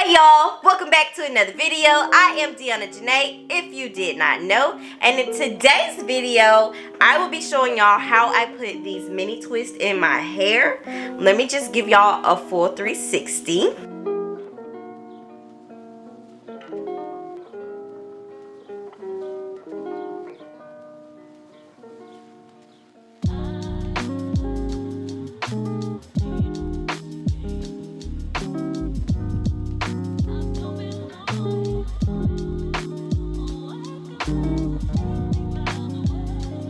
Hey y'all, welcome back to another video. I am Deaunna Jonae, if you did not know. And in today's video, I will be showing y'all how I put these mini twists in my hair. Let me just give y'all a full 360.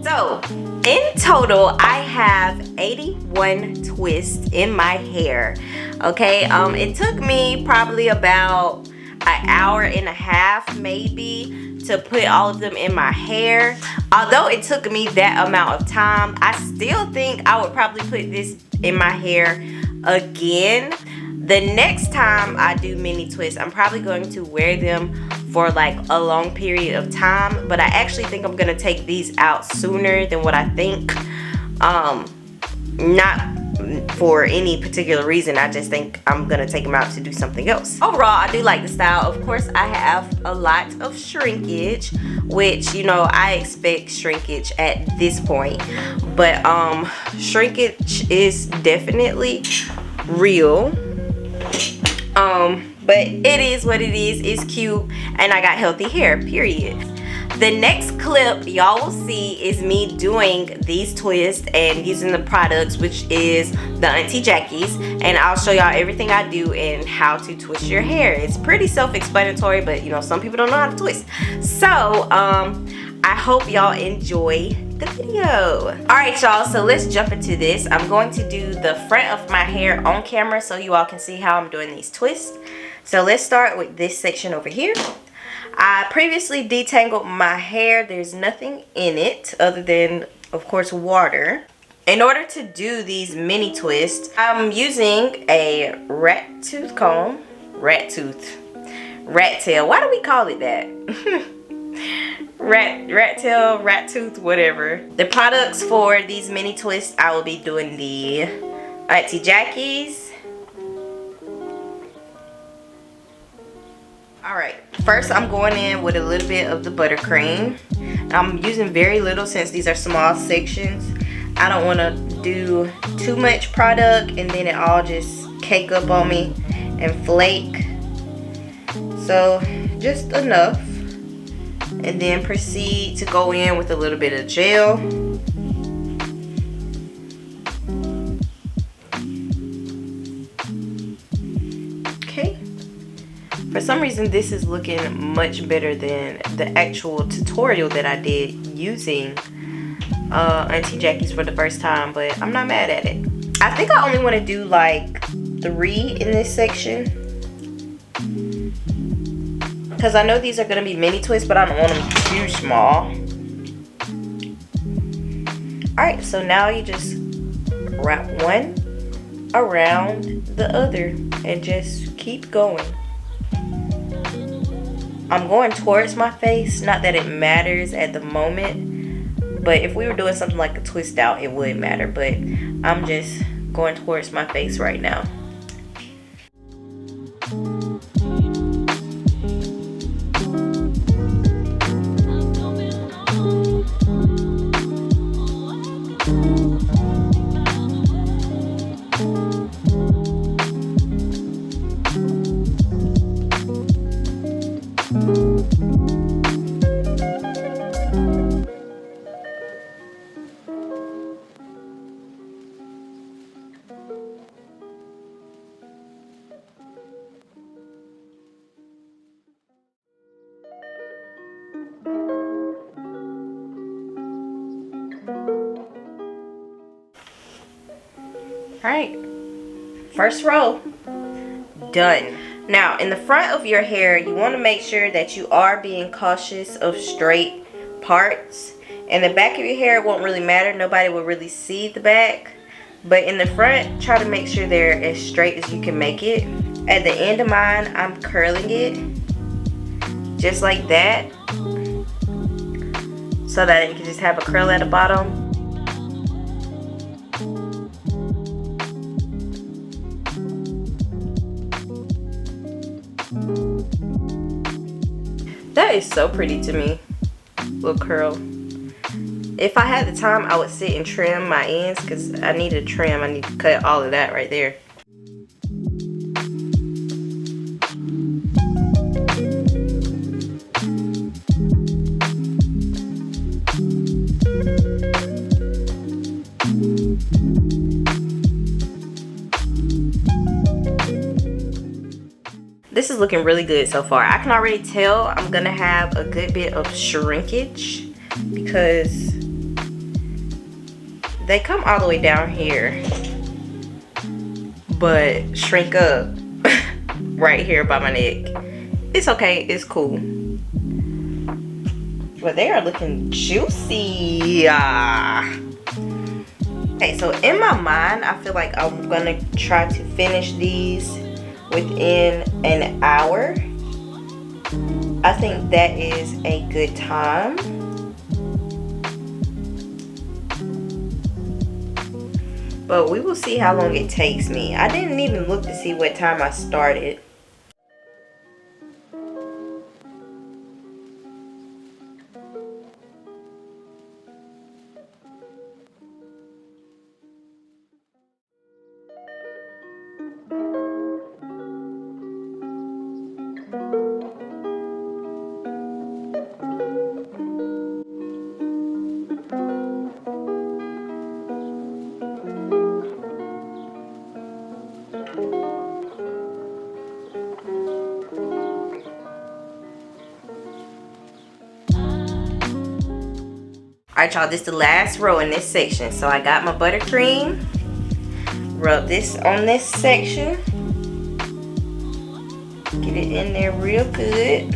So, in total, I have 81 twists in my hair. Okay, it took me probably about an hour and a half maybe to put all of them in my hair. Although it took me that amount of time, I still think I would probably put this in my hair again. The next time I do mini twists, I'm probably going to wear them for like a long period of time, but I actually think I'm gonna take these out sooner than what I think. Not for any particular reason, I just think I'm gonna take them out to do something else. Overall, I do like the style. Of course, I have a lot of shrinkage, which, you know, I expect shrinkage at this point, but shrinkage is definitely real. But it is what it is. It's cute, and I got healthy hair, period. The next clip y'all will see is me doing these twists and using the products, which is the Auntie Jackie's, and I'll show y'all everything I do and how to twist your hair. It's pretty self-explanatory, but you know, some people don't know how to twist. So I hope y'all enjoy the video. Alright y'all, so let's jump into this. I'm going to do the front of my hair on camera so you all can see how I'm doing these twists. So let's start with this section over here. I previously detangled my hair. There's nothing in it other than, of course, water. In order to do these mini twists, I'm using a rat tooth comb. Rat tail. Why do we call it that? rat tail, rat tooth, whatever. The products for these mini twists, I will be doing the Auntie Jackie's. Alright, first I'm going in with a little bit of the buttercream. I'm using very little since these are small sections. I don't want to do too much product and then it all just cake up on me and flake. So just enough. And then proceed to go in with a little bit of gel. Okay. For some reason, this is looking much better than the actual tutorial that I did using Auntie Jackie's for the first time, but I'm not mad at it. I think I only want to do like 3 in this section, because I know these are going to be mini twists, but I don't want them too small. Alright, so now you just wrap one around the other and just keep going. I'm going towards my face, not that it matters at the moment, but if we were doing something like a twist out, it would matter, but I'm just going towards my face right now. Alright, first row done. Now in the front of your hair, you want to make sure that you are being cautious of straight parts. In the back of your hair, it won't really matter. Nobody will really see the back. But in the front, try to make sure they're as straight as you can make it. At the end of mine, I'm curling it just like that, so that you can just have a curl at the bottom. That is so pretty to me. Little curl. If I had the time, I would sit and trim my ends because I need to trim. I need to cut all of that right there. This is looking really good so far. I can already tell I'm gonna have a good bit of shrinkage because they come all the way down here but shrink up right here by my neck. It's okay, it's cool. But they are looking juicy. Okay, so in my mind, I feel like I'm gonna try to finish these within an hour. I think that is a good time. But we will see how long it takes me. I didn't even look to see what time I started. Alright y'all, this is the last row in this section. So I got my buttercream. Rub this on this section. Get it in there real good.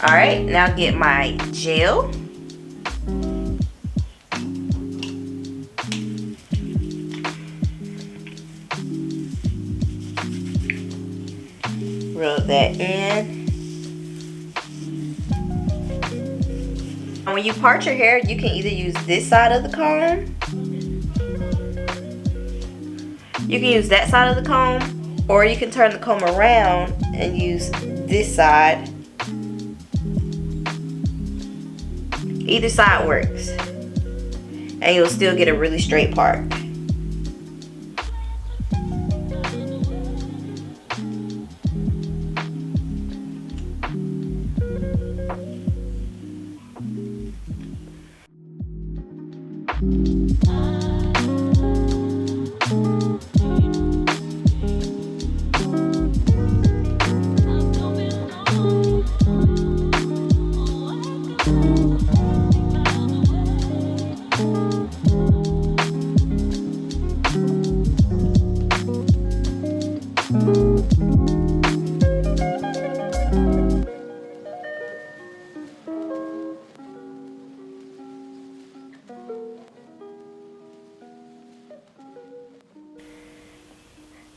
Alright, now get my gel. Rub that in. And when you part your hair, you can either use this side of the comb. You can use that side of the comb, or you can turn the comb around and use this side. Either side works. And you'll still get a really straight part.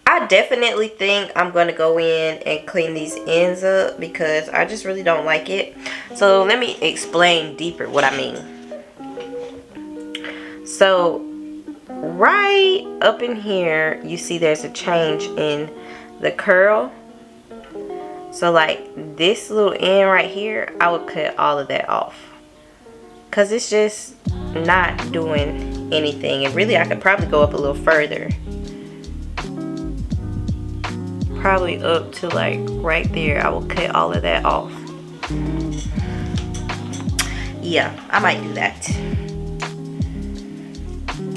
I definitely think I'm going to go in and clean these ends up because I just really don't like it. So let me explain deeper what I mean. So right up in here, you see there's a change in the curl. So like this little end right here, I would cut all of that off because it's just not doing anything. And really I could probably go up a little further. Probably up to like right there. I will cut all of that off. Yeah, I might do that.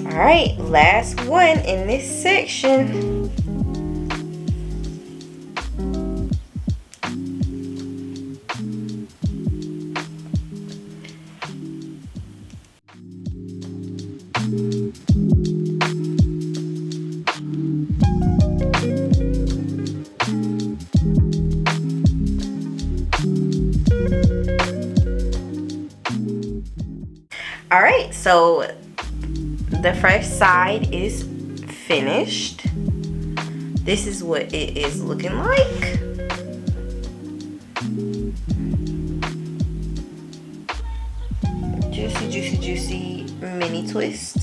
Alright, last one in this section. Alright, so the first side is finished. This is what it is looking like. Juicy, juicy, juicy mini twist.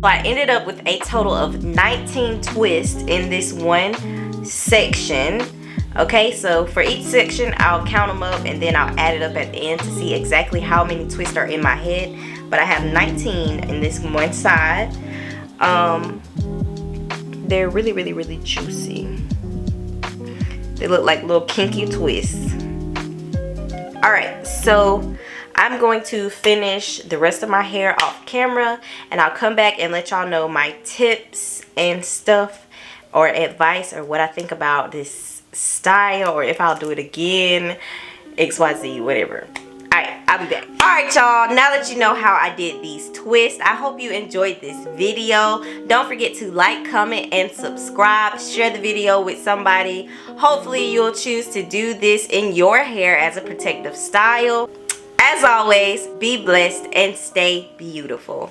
I ended up with a total of 19 twists in this one section. Okay, so for each section, I'll count them up and then I'll add it up at the end to see exactly how many twists are in my head. But I have 19 in this one side. They're really, really, really juicy. They look like little kinky twists. Alright, so I'm going to finish the rest of my hair off camera, and I'll come back and let y'all know my tips and stuff, or advice, or what I think about this style, or if I'll do it again, XYZ, whatever. Alright, I'll be back. Alright, y'all, now that you know how I did these twists, I hope you enjoyed this video. Don't forget to like, comment, and subscribe. Share the video with somebody. Hopefully you'll choose to do this in your hair as a protective style. As always, be blessed and stay beautiful.